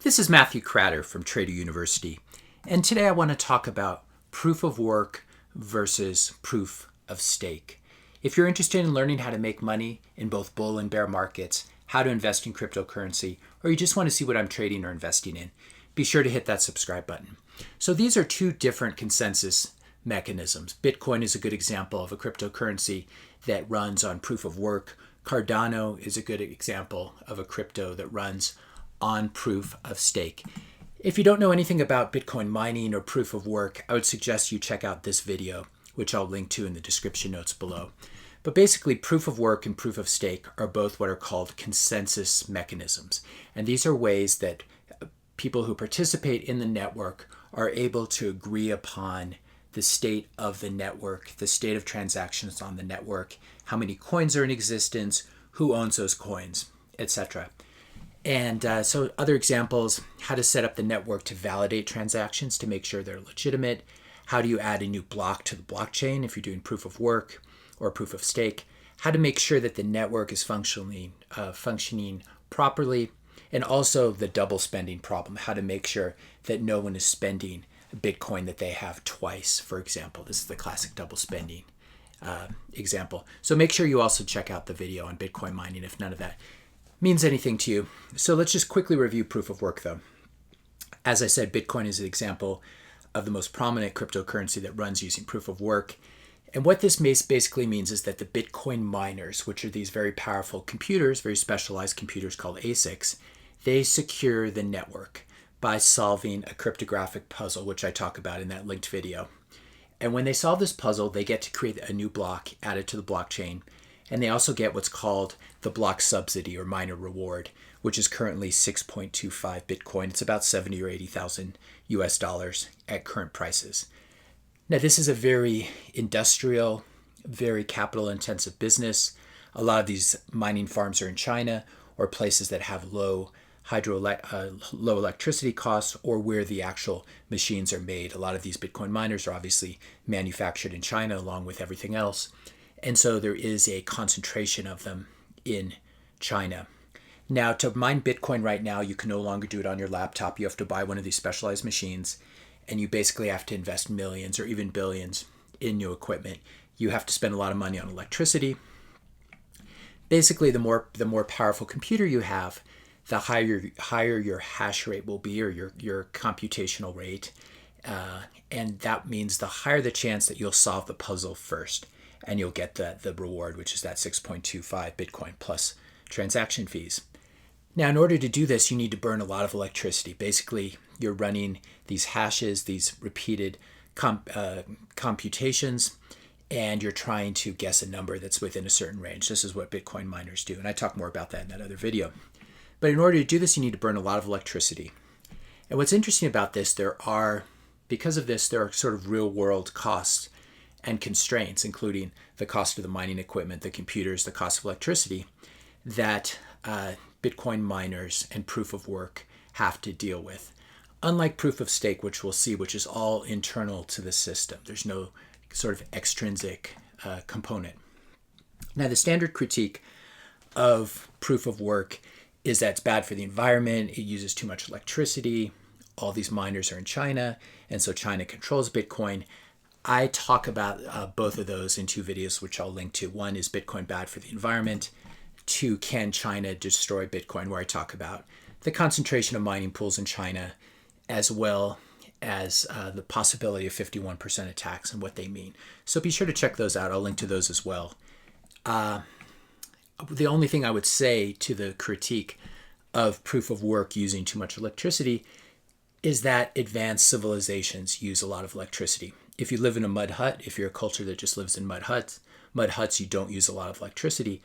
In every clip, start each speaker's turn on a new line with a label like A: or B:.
A: This is Matthew Cratter from Trader University, and today I want to talk about proof of work versus proof of stake. If you're interested in learning how to make money in both bull and bear markets, how to invest in cryptocurrency, or you just want to see what I'm trading or investing in, be sure to hit that subscribe button. So these are two different consensus mechanisms. Bitcoin is a good example of a cryptocurrency that runs on proof of work. Cardano is a good example of a crypto that runs on proof of stake. If you don't know anything about Bitcoin mining or proof of work, I would suggest you check out this video, which I'll link to in the description notes below. But basically, proof of work and proof of stake are both what are called consensus mechanisms. And these are ways that people who participate in the network are able to agree upon the state of the network, the state of transactions on the network, how many coins are in existence, who owns those coins, etc. And so other examples, how to set up the network to validate transactions to make sure they're legitimate. How do you add a new block to the blockchain if you're doing proof of work or proof of stake? How to make sure that the network is functioning properly. And also the double spending problem, how to make sure that no one is spending Bitcoin that they have twice, for example. This is the classic double spending example. So make sure you also check out the video on Bitcoin mining if none of that means anything to you. So let's just quickly review proof of work though. As I said, Bitcoin is an example of the most prominent cryptocurrency that runs using proof of work. And what this basically means is that the Bitcoin miners, which are these very powerful computers, very specialized computers called ASICs, they secure the network by solving a cryptographic puzzle, which I talk about in that linked video. And when they solve this puzzle, they get to create a new block added to the blockchain. And they also get what's called the block subsidy or miner reward, which is currently 6.25 Bitcoin. It's about 70 or 80,000 US dollars at current prices. Now, this is a very industrial, very capital intensive business. A lot of these mining farms are in China or places that have low electricity costs or where the actual machines are made. A lot of these Bitcoin miners are obviously manufactured in China along with everything else. And so there is a concentration of them in China. Now, to mine Bitcoin right now, you can no longer do it on your laptop. You have to buy one of these specialized machines, and you basically have to invest millions or even billions in new equipment. You have to spend a lot of money on electricity. Basically, the more powerful computer you have, the higher your hash rate will be, or your computational rate. And that means the higher the chance that you'll solve the puzzle first. And you'll get the reward, which is that 6.25 Bitcoin plus transaction fees. Now, in order to do this, you need to burn a lot of electricity. Basically, you're running these hashes, these repeated computations, and you're trying to guess a number that's within a certain range. This is what Bitcoin miners do, and I talk more about that in that other video. But in order to do this, you need to burn a lot of electricity. And what's interesting about this, because of this, there are sort of real-world costs and constraints, including the cost of the mining equipment, the computers, the cost of electricity, that Bitcoin miners and proof of work have to deal with. Unlike proof of stake, which we'll see, which is all internal to the system. There's no sort of extrinsic component. Now, the standard critique of proof of work is that it's bad for the environment, it uses too much electricity, all these miners are in China, and so China controls Bitcoin. I talk about both of those in two videos, which I'll link to. One is Bitcoin bad for the environment. Two, can China destroy Bitcoin, where I talk about the concentration of mining pools in China, as well as the possibility of 51% attacks and what they mean. So be sure to check those out. I'll link to those as well. The only thing I would say to the critique of proof of work using too much electricity is that advanced civilizations use a lot of electricity. If you live in a mud hut, if you're a culture that just lives in mud huts, you don't use a lot of electricity,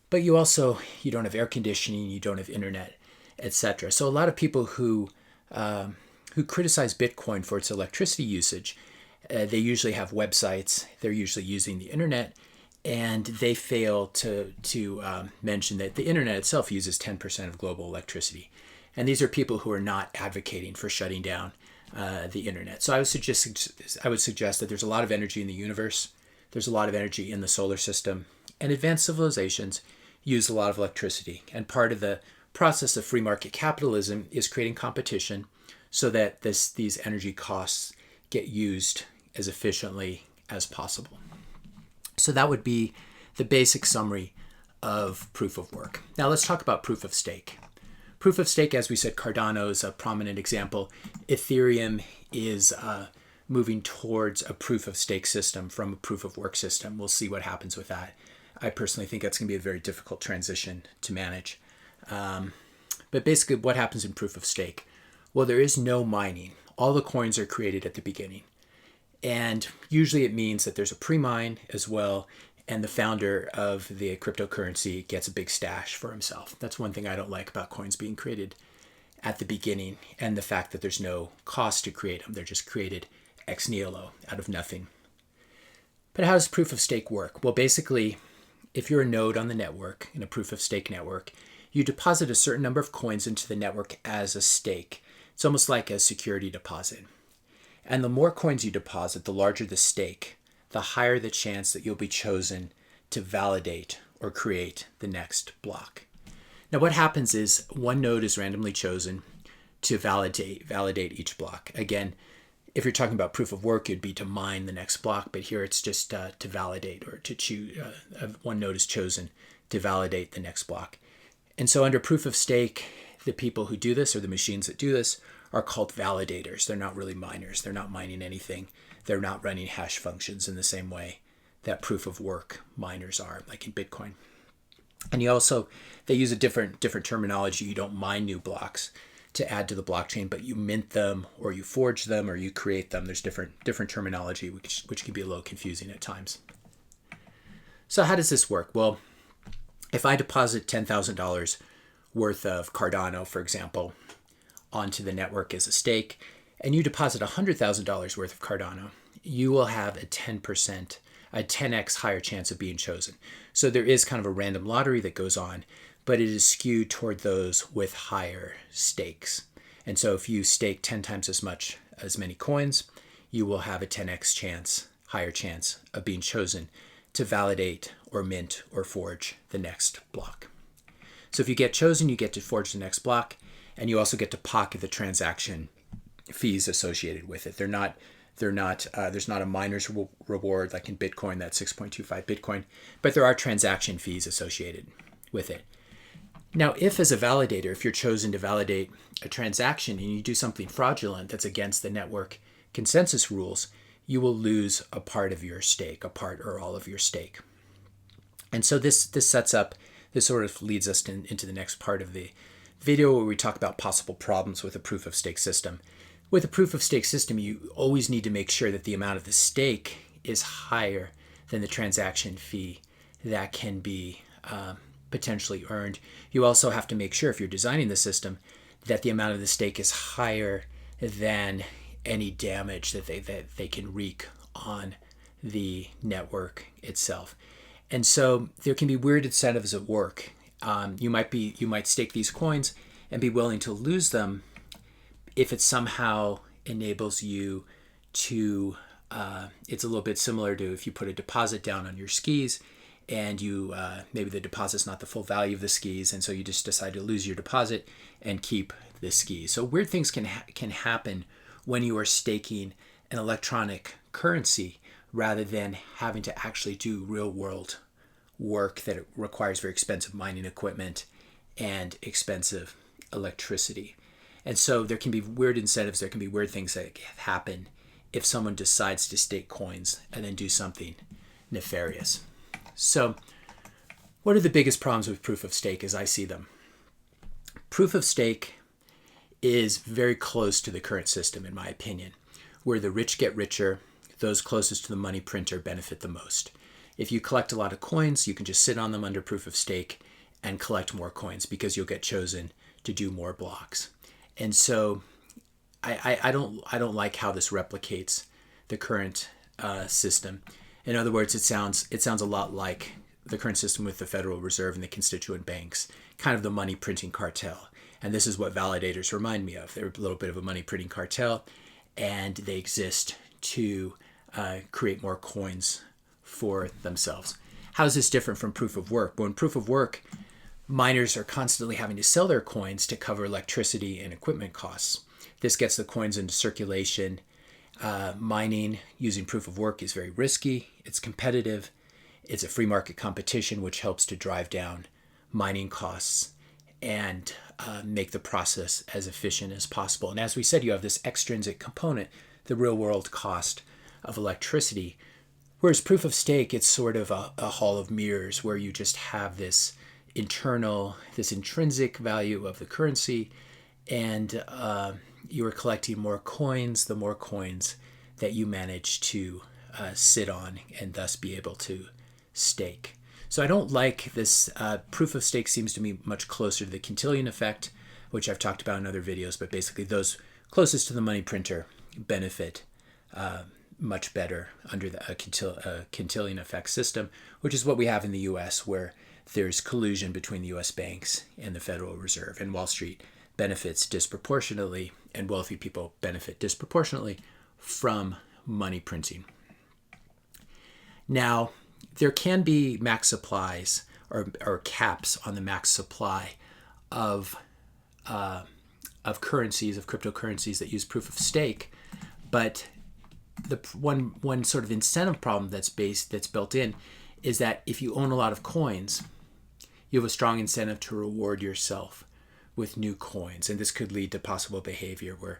A: but you don't have air conditioning, you don't have internet, etc. So a lot of people who criticize Bitcoin for its electricity usage, they usually have websites, they're usually using the internet, and they fail to mention that the internet itself uses 10% of global electricity. And these are people who are not advocating for shutting down the internet. So I would suggest that there's a lot of energy in the universe. There's a lot of energy in the solar system. And advanced civilizations use a lot of electricity. And part of the process of free market capitalism is creating competition so that these energy costs get used as efficiently as possible. So that would be the basic summary of proof of work. Now let's talk about proof of stake. Proof of stake, as we said, Cardano is a prominent example. Ethereum is moving towards a proof of stake system from a proof of work system. We'll see what happens with that. I personally think that's going to be a very difficult transition to manage. But basically, what happens in proof of stake? Well, there is no mining. All the coins are created at the beginning. And usually it means that there's a pre-mine as well, and the founder of the cryptocurrency gets a big stash for himself. That's one thing I don't like about coins being created at the beginning, and the fact that there's no cost to create them. They're just created ex nihilo, out of nothing. But how does proof of stake work? Well, basically, if you're a node on the network, in a proof of stake network, you deposit a certain number of coins into the network as a stake. It's almost like a security deposit. And the more coins you deposit, the larger the stake, the higher the chance that you'll be chosen to validate or create the next block. Now what happens is one node is randomly chosen to validate each block. Again, if you're talking about proof of work, it'd be to mine the next block, but here it's just to validate, or to choose. One node is chosen to validate the next block. And so under proof of stake, the people who do this, or the machines that do this, are called validators. They're not really miners. They're not mining anything. They're not running hash functions in the same way that proof of work miners are, like in Bitcoin. And they use a different terminology. You don't mine new blocks to add to the blockchain, but you mint them, or you forge them, or you create them. There's different terminology, which can be a little confusing at times. So how does this work? Well, if I deposit $10,000 worth of Cardano, for example, onto the network as a stake, and you deposit $100,000 worth of Cardano, you will have a 10x higher chance of being chosen. So there is kind of a random lottery that goes on, but it is skewed toward those with higher stakes. And so if you stake 10 times as many coins, you will have a 10x higher chance of being chosen to validate or mint or forge the next block. So if you get chosen, you get to forge the next block, and you also get to pocket the transaction fees associated with it. There's not a miner's reward like in Bitcoin, that's 6.25 Bitcoin, but there are transaction fees associated with it. Now, if as a validator, if you're chosen to validate a transaction and you do something fraudulent that's against the network consensus rules, you will lose a part of your stake, a part or all of your stake. And so this sort of leads us into the next part of the video, where we talk about possible problems with a proof of stake system. With a proof of stake system, you always need to make sure that the amount of the stake is higher than the transaction fee that can be potentially earned. You also have to make sure, if you're designing the system, that the amount of the stake is higher than any damage that they can wreak on the network itself. And so there can be weird incentives at work. You might stake these coins and be willing to lose them if it somehow enables you to. It's a little bit similar to if you put a deposit down on your skis, and you maybe the deposit's not the full value of the skis, and so you just decide to lose your deposit and keep the skis. So weird things can happen when you are staking an electronic currency rather than having to actually do real world work that requires very expensive mining equipment and expensive electricity. And so there can be weird incentives, there can be weird things that happen if someone decides to stake coins and then do something nefarious. So what are the biggest problems with proof of stake as I see them? Proof of stake is very close to the current system, in my opinion, where the rich get richer, those closest to the money printer benefit the most. If you collect a lot of coins, you can just sit on them under proof of stake and collect more coins because you'll get chosen to do more blocks. And so I don't like how this replicates the current system. In other words, it sounds a lot like the current system with the Federal Reserve and the constituent banks, kind of the money printing cartel. And this is what validators remind me of. They're a little bit of a money printing cartel, and they exist to create more coins for themselves. How is this different from proof of work? Well, in proof of work, miners are constantly having to sell their coins to cover electricity and equipment costs. This gets the coins into circulation. Mining using proof of work is very risky. It's competitive. It's a free market competition, which helps to drive down mining costs and make the process as efficient as possible. And as we said, you have this extrinsic component, the real world cost of electricity. Whereas proof of stake, it's sort of a hall of mirrors where you just have this intrinsic value of the currency, and you are collecting more coins, the more coins that you manage to sit on and thus be able to stake. So I don't like this. Proof of stake seems to me much closer to the Cantillon Effect, which I've talked about in other videos, but basically those closest to the money printer benefit much better under the Cantillon Effect system, which is what we have in the US, where there's collusion between the US banks and the Federal Reserve, and Wall Street benefits disproportionately, and wealthy people benefit disproportionately from money printing. Now, there can be max supplies or caps on the max supply of currencies, of cryptocurrencies that use proof of stake, but the one sort of incentive problem that's built in is that if you own a lot of coins, you have a strong incentive to reward yourself with new coins, and this could lead to possible behavior where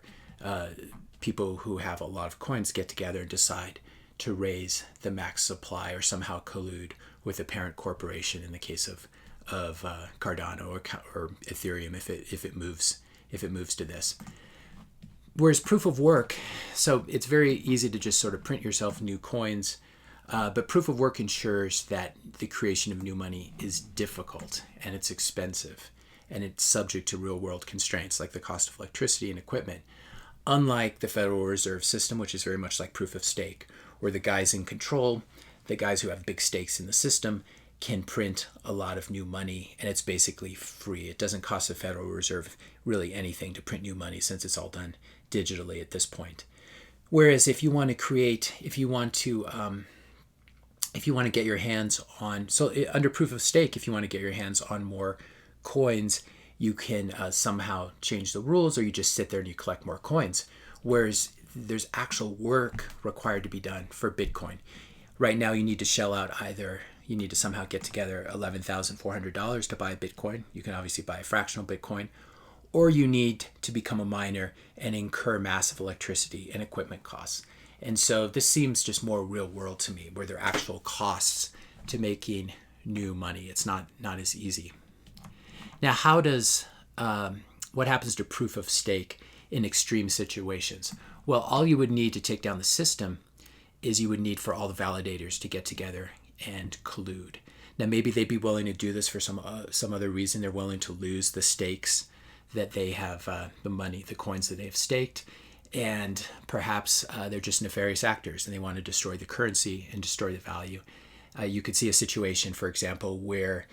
A: people who have a lot of coins get together and decide to raise the max supply or somehow collude with a parent corporation in the case of Cardano or Ethereum if it moves to this. Whereas proof of work, so it's very easy to just sort of print yourself new coins, but proof of work ensures that the creation of new money is difficult and it's expensive and it's subject to real world constraints like the cost of electricity and equipment. Unlike the Federal Reserve System, which is very much like proof of stake, where the guys in control, the guys who have big stakes in the system, can print a lot of new money, and it's basically free. It doesn't cost the Federal Reserve really anything to print new money since it's all done digitally at this point. Whereas if you want to get your hands on, so under proof of stake, if you want to get your hands on more coins, you can somehow change the rules, or you just sit there and you collect more coins. Whereas there's actual work required to be done for Bitcoin. Right now, you need to shell out you need to somehow get together $11,400 to buy a Bitcoin. You can obviously buy a fractional Bitcoin, or you need to become a miner and incur massive electricity and equipment costs. And so this seems just more real world to me, where there are actual costs to making new money. It's not as easy. Now, what happens to proof of stake in extreme situations? Well, all you would need to take down the system is you would need for all the validators to get together and collude. Now, maybe they'd be willing to do this for some other reason. They're willing to lose the stakes that they have, the coins that they have staked, and perhaps they're just nefarious actors and they want to destroy the currency and destroy the value. You could see a situation, for example, where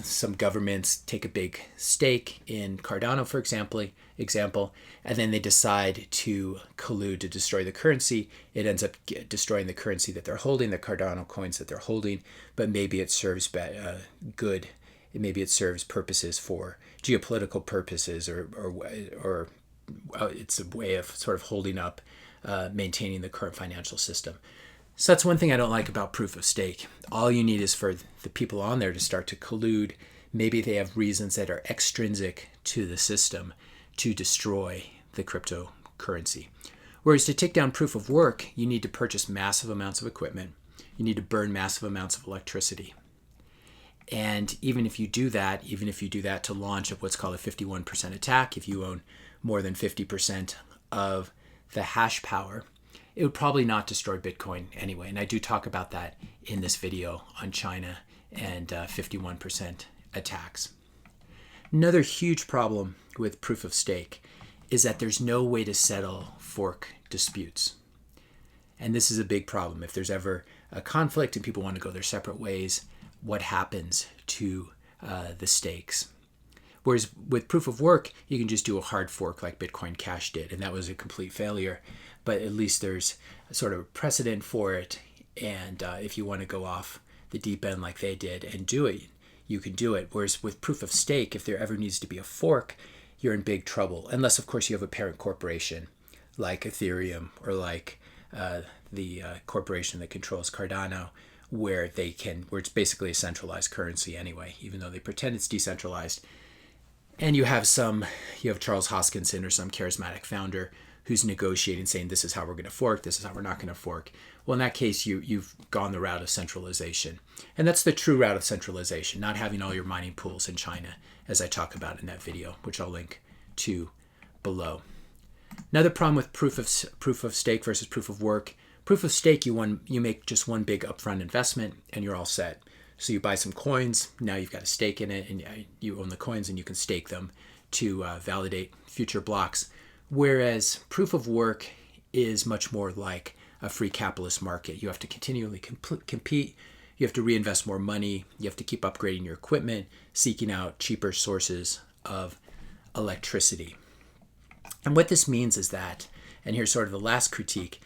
A: some governments take a big stake in Cardano, for example, and then they decide to collude to destroy the currency. It ends up destroying the currency that they're holding, the Cardano coins that they're holding, but maybe it serves good. Maybe it serves purposes for geopolitical purposes, or it's a way of sort of holding up, maintaining the current financial system. So that's one thing I don't like about proof of stake. All you need is for the people on there to start to collude. Maybe they have reasons that are extrinsic to the system to destroy the cryptocurrency. Whereas to take down proof of work, you need to purchase massive amounts of equipment. You need to burn massive amounts of electricity. And even if you do that to launch what's called a 51% attack, if you own more than 50% of the hash power, it would probably not destroy Bitcoin anyway. And I do talk about that in this video on China and 51% attacks. Another huge problem with proof of stake is that there's no way to settle fork disputes. And this is a big problem. If there's ever a conflict and people want to go their separate ways, what happens to the stakes? Whereas with proof of work, you can just do a hard fork like Bitcoin Cash did, and that was a complete failure. But at least there's a sort of precedent for it, and if you want to go off the deep end like they did and do it, you can do it. Whereas with proof of stake, if there ever needs to be a fork, you're in big trouble. Unless, of course, you have a parent corporation like Ethereum or like the corporation that controls Cardano, where it's basically a centralized currency anyway, even though they pretend it's decentralized. And you have Charles Hoskinson or some charismatic founder who's negotiating, saying this is how we're going to fork, this is how we're not going to fork. Well, in that case, you've gone the route of centralization. And that's the true route of centralization, not having all your mining pools in China, as I talk about in that video, which I'll link to below. Another problem with proof of stake versus proof of work. Proof of stake, you make just one big upfront investment and you're all set. So you buy some coins, now you've got a stake in it, and you own the coins and you can stake them to validate future blocks. Whereas proof of work is much more like a free capitalist market. You have to continually compete. You have to reinvest more money. You have to keep upgrading your equipment, seeking out cheaper sources of electricity. And what this means is that, and here's sort of the last critique,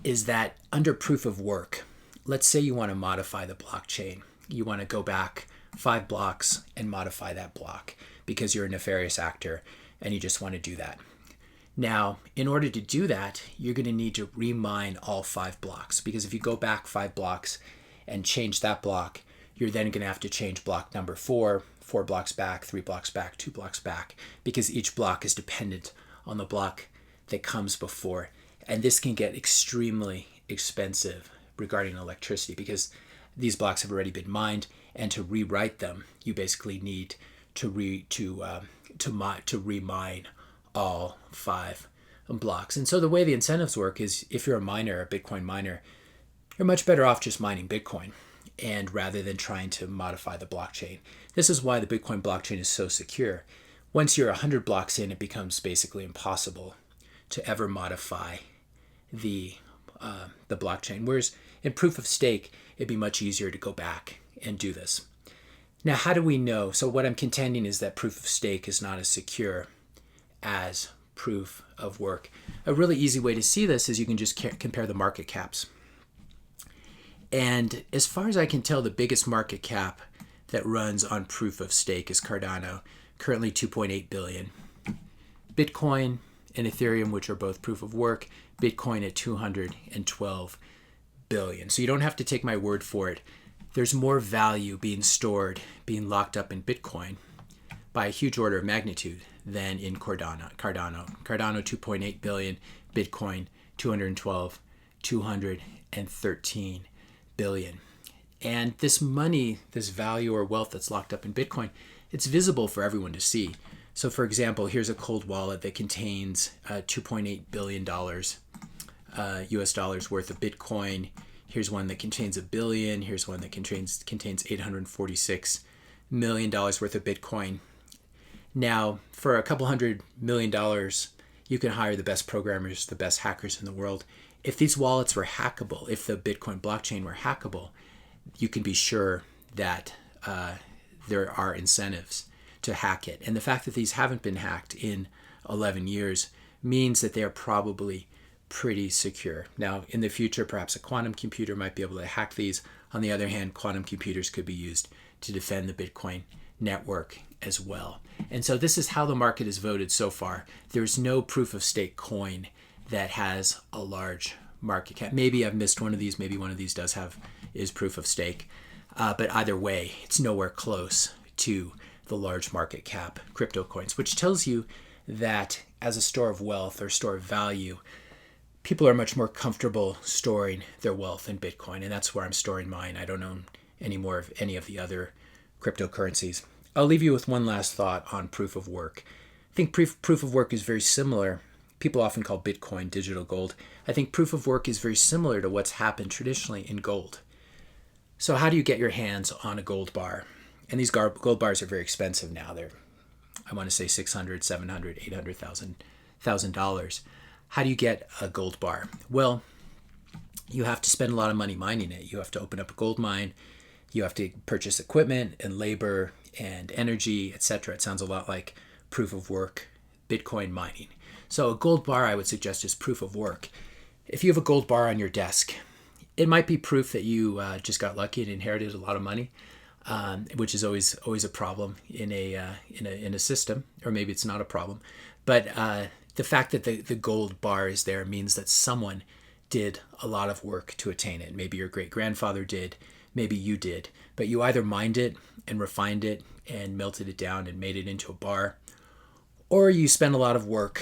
A: is that under proof of work, let's say you want to modify the blockchain. You want to go back 5 blocks and modify that block because you're a nefarious actor and you just want to do that. Now, in order to do that, you're going to need to remine all 5 blocks, because if you go back 5 blocks and change that block, you're then going to have to change block number 4 blocks back, 3 blocks back, 2 blocks back, because each block is dependent on the block that comes before. And this can get extremely expensive regarding electricity, because these blocks have already been mined, and to rewrite them, you basically need to remine all 5 blocks. And so the way the incentives work is, if you're a miner, a Bitcoin miner, you're much better off just mining Bitcoin, and rather than trying to modify the blockchain. This is why the Bitcoin blockchain is so secure. Once you're 100 blocks in, it becomes basically impossible to ever modify the blockchain. Whereas in proof of stake, it'd be much easier to go back and do this. Now, how do we know? So what I'm contending is that proof of stake is not as secure as proof of work. A really easy way to see this is you can just compare the market caps. And as far as I can tell, the biggest market cap that runs on proof of stake is Cardano, currently 2.8 billion. Bitcoin and Ethereum, which are both proof of work, Bitcoin at 212 billion. So you don't have to take my word for it. There's more value being stored, being locked up in Bitcoin by a huge order of magnitude than in Cardano. Cardano 2.8 billion, Bitcoin 213 billion. And this money, this value or wealth that's locked up in Bitcoin, it's visible for everyone to see. So for example, here's a cold wallet that contains $2.8 billion US dollars worth of Bitcoin. Here's one that contains $1 billion. Here's one that contains $846 million worth of Bitcoin. Now, for a couple $100 million, you can hire the best programmers, the best hackers in the world. If these wallets were hackable, if the Bitcoin blockchain were hackable, you can be sure that there are incentives to hack it. And the fact that these haven't been hacked in 11 years means that they are probably pretty secure. Now, in the future, perhaps a quantum computer might be able to hack these. On the other hand, quantum computers could be used to defend the Bitcoin network as well. And so this is how the market is voted so far. There's no proof of stake coin that has a large market cap. Maybe I've missed one of these. Maybe one of these is proof of stake. But either way, it's nowhere close to the large market cap crypto coins, which tells you that as a store of wealth or store of value, people are much more comfortable storing their wealth in Bitcoin. And that's where I'm storing mine. I don't own any more of any of the other cryptocurrencies. I'll leave you with one last thought on proof of work. I think proof of work is very similar. People often call Bitcoin digital gold. I think proof of work is very similar to what's happened traditionally in gold. So how do you get your hands on a gold bar? And these gold bars are very expensive now. They're, I want to say $600,000, $700,000, $800,000. How do you get a gold bar? Well, you have to spend a lot of money mining it. You have to open up a gold mine. You have to purchase equipment and labor and energy, etc. It sounds a lot like proof of work, Bitcoin mining. So a gold bar, I would suggest, is proof of work. If you have a gold bar on your desk, it might be proof that you just got lucky and inherited a lot of money. which is always a problem in a system, or maybe it's not a problem. But the fact that the gold bar is there means that someone did a lot of work to attain it. Maybe your great-grandfather did, maybe you did, but you either mined it and refined it and melted it down and made it into a bar, or you spent a lot of work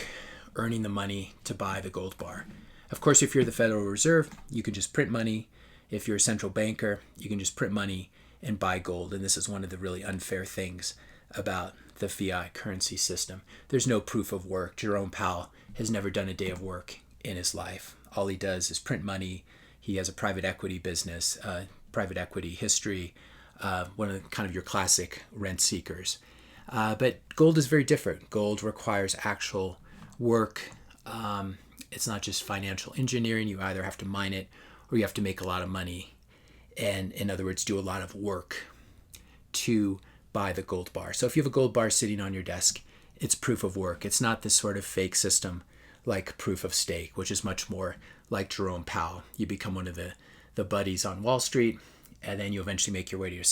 A: earning the money to buy the gold bar. Of course, if you're the Federal Reserve, you can just print money. If you're a central banker, you can just print money and buy gold. And this is one of the really unfair things about the fiat currency system. There's no proof of work. Jerome Powell has never done a day of work in his life. All he does is print money. He has a private equity business, private equity history, one of the, kind of your classic rent seekers. But gold is very different. Gold requires actual work. It's not just financial engineering. You either have to mine it or you have to make a lot of money. And in other words, do a lot of work to buy the gold bar. So if you have a gold bar sitting on your desk, it's proof of work. It's not this sort of fake system like proof of stake, which is much more like Jerome Powell. You become one of the buddies on Wall Street, and then you eventually make your way to your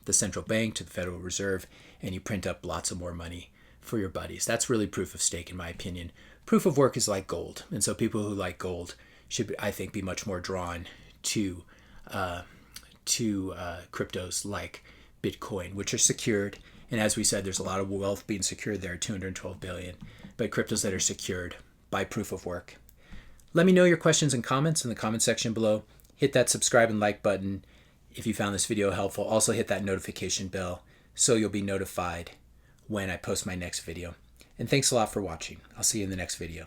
A: the central bank, to the Federal Reserve, and you print up lots of more money for your buddies. That's really proof of stake, in my opinion. Proof of work is like gold, and so people who like gold should, I think, be much more drawn to cryptos like Bitcoin, which are secured. And as we said, there's a lot of wealth being secured there, 212 billion, but cryptos that are secured by proof of work. Let me know your questions and comments in the comment section below. Hit that subscribe and like button if you found this video helpful. Also hit that notification bell so you'll be notified when I post my next video. And thanks a lot for watching. I'll see you in the next video.